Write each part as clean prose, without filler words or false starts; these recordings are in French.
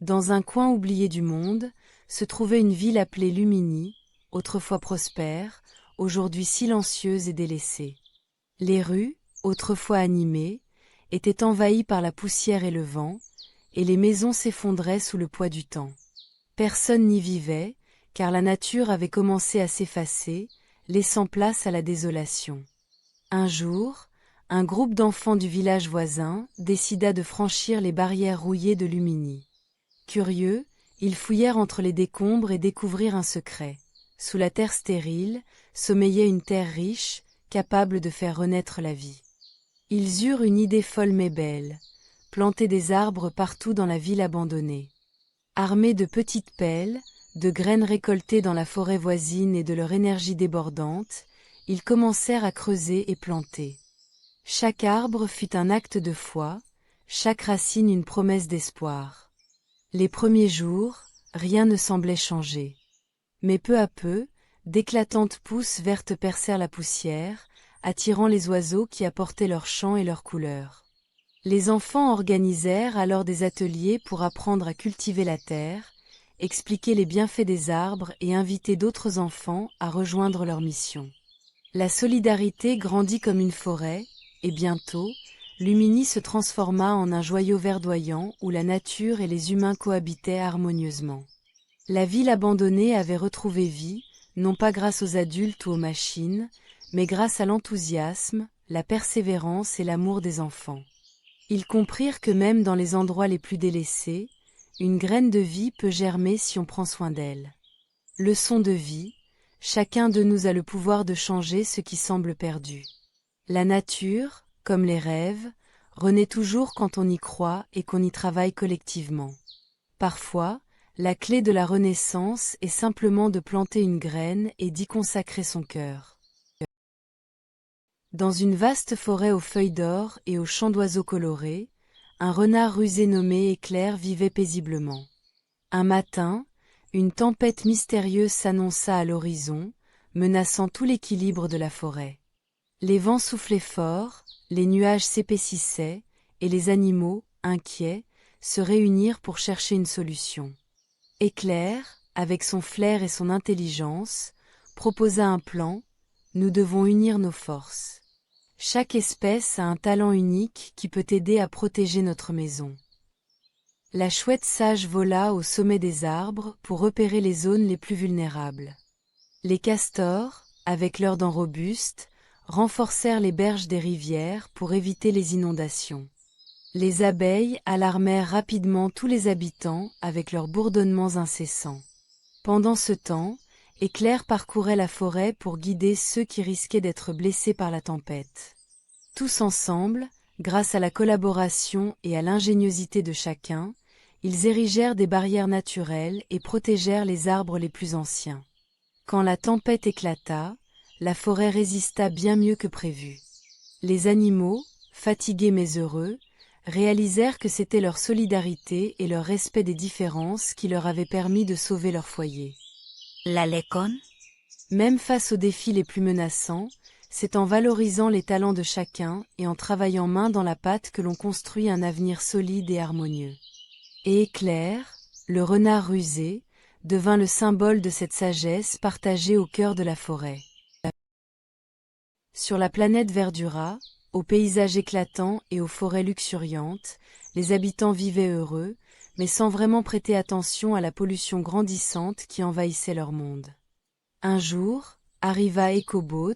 Dans un coin oublié du monde, se trouvait une ville appelée Lumini, autrefois prospère, aujourd'hui silencieuse et délaissée. Les rues, autrefois animées, étaient envahies par la poussière et le vent, et les maisons s'effondraient sous le poids du temps. Personne n'y vivait, car la nature avait commencé à s'effacer, laissant place à la désolation. Un jour, un groupe d'enfants du village voisin décida de franchir les barrières rouillées de Lumini. Curieux, ils fouillèrent entre les décombres et découvrirent un secret. Sous la terre stérile, sommeillait une terre riche, capable de faire renaître la vie. Ils eurent une idée folle mais belle, planter des arbres partout dans la ville abandonnée. Armés de petites pelles, de graines récoltées dans la forêt voisine et de leur énergie débordante, ils commencèrent à creuser et planter. Chaque arbre fut un acte de foi, chaque racine une promesse d'espoir. Les premiers jours, rien ne semblait changer. Mais peu à peu, d'éclatantes pousses vertes percèrent la poussière, attirant les oiseaux qui apportaient leurs chants et leurs couleurs. Les enfants organisèrent alors des ateliers pour apprendre à cultiver la terre, expliquer les bienfaits des arbres et inviter d'autres enfants à rejoindre leur mission. La solidarité grandit comme une forêt, et bientôt, Lumini se transforma en un joyau verdoyant où la nature et les humains cohabitaient harmonieusement. La ville abandonnée avait retrouvé vie, non pas grâce aux adultes ou aux machines, mais grâce à l'enthousiasme, la persévérance et l'amour des enfants. Ils comprirent que même dans les endroits les plus délaissés, une graine de vie peut germer si on prend soin d'elle. Leçon de vie, chacun de nous a le pouvoir de changer ce qui semble perdu. La nature, comme les rêves, renaît toujours quand on y croit et qu'on y travaille collectivement. Parfois, la clé de la renaissance est simplement de planter une graine et d'y consacrer son cœur. Dans une vaste forêt aux feuilles d'or et aux chants d'oiseaux colorés, un renard rusé nommé Éclair vivait paisiblement. Un matin, une tempête mystérieuse s'annonça à l'horizon, menaçant tout l'équilibre de la forêt. Les vents soufflaient fort, les nuages s'épaississaient, et les animaux, inquiets, se réunirent pour chercher une solution. Éclair, avec son flair et son intelligence, proposa un plan: nous devons unir nos forces. Chaque espèce a un talent unique qui peut aider à protéger notre maison. La chouette sage vola au sommet des arbres pour repérer les zones les plus vulnérables. Les castors, avec leurs dents robustes, renforcèrent les berges des rivières pour éviter les inondations. Les abeilles alarmèrent rapidement tous les habitants avec leurs bourdonnements incessants. Pendant ce temps, Éclair parcourait la forêt pour guider ceux qui risquaient d'être blessés par la tempête. Tous ensemble, grâce à la collaboration et à l'ingéniosité de chacun, ils érigèrent des barrières naturelles et protégèrent les arbres les plus anciens. Quand la tempête éclata, la forêt résista bien mieux que prévu. Les animaux, fatigués mais heureux, réalisèrent que c'était leur solidarité et leur respect des différences qui leur avaient permis de sauver leur foyer. La leçon? Même face aux défis les plus menaçants, c'est en valorisant les talents de chacun et en travaillant main dans la pâte que l'on construit un avenir solide et harmonieux. Et Éclair, le renard rusé, devint le symbole de cette sagesse partagée au cœur de la forêt. Sur la planète Verdura, aux paysages éclatants et aux forêts luxuriantes, les habitants vivaient heureux, mais sans vraiment prêter attention à la pollution grandissante qui envahissait leur monde. Un jour, arriva EcoBot,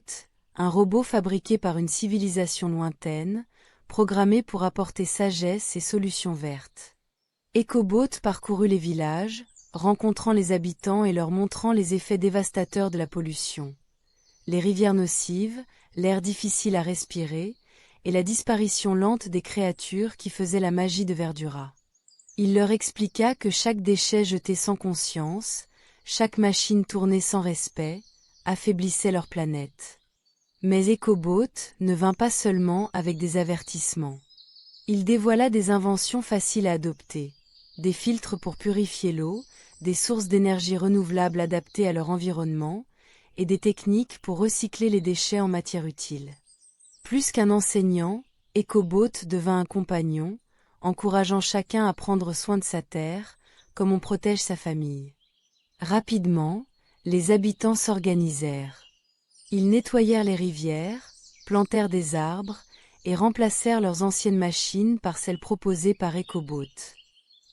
un robot fabriqué par une civilisation lointaine, programmé pour apporter sagesse et solutions vertes. EcoBot parcourut les villages, rencontrant les habitants et leur montrant les effets dévastateurs de la pollution. Les rivières nocives, l'air difficile à respirer, et la disparition lente des créatures qui faisaient la magie de Verdura. Il leur expliqua que chaque déchet jeté sans conscience, chaque machine tournée sans respect, affaiblissait leur planète. Mais EcoBot ne vint pas seulement avec des avertissements. Il dévoila des inventions faciles à adopter, des filtres pour purifier l'eau, des sources d'énergie renouvelables adaptées à leur environnement, et des techniques pour recycler les déchets en matière utile. Plus qu'un enseignant, EcoBot devint un compagnon, encourageant chacun à prendre soin de sa terre, comme on protège sa famille. Rapidement, les habitants s'organisèrent. Ils nettoyèrent les rivières, plantèrent des arbres et remplacèrent leurs anciennes machines par celles proposées par EcoBoat.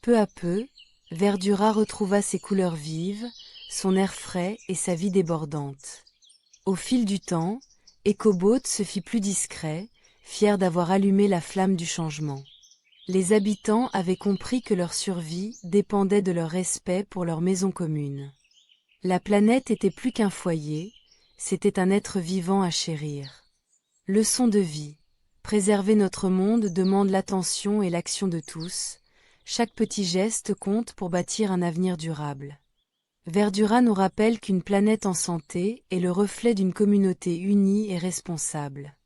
Peu à peu, Verdura retrouva ses couleurs vives, son air frais et sa vie débordante. Au fil du temps, EcoBoat se fit plus discret, fier d'avoir allumé la flamme du changement. Les habitants avaient compris que leur survie dépendait de leur respect pour leur maison commune. La planète était plus qu'un foyer, c'était un être vivant à chérir. Leçon de vie. Préserver notre monde demande l'attention et l'action de tous. Chaque petit geste compte pour bâtir un avenir durable. Verdura nous rappelle qu'une planète en santé est le reflet d'une communauté unie et responsable.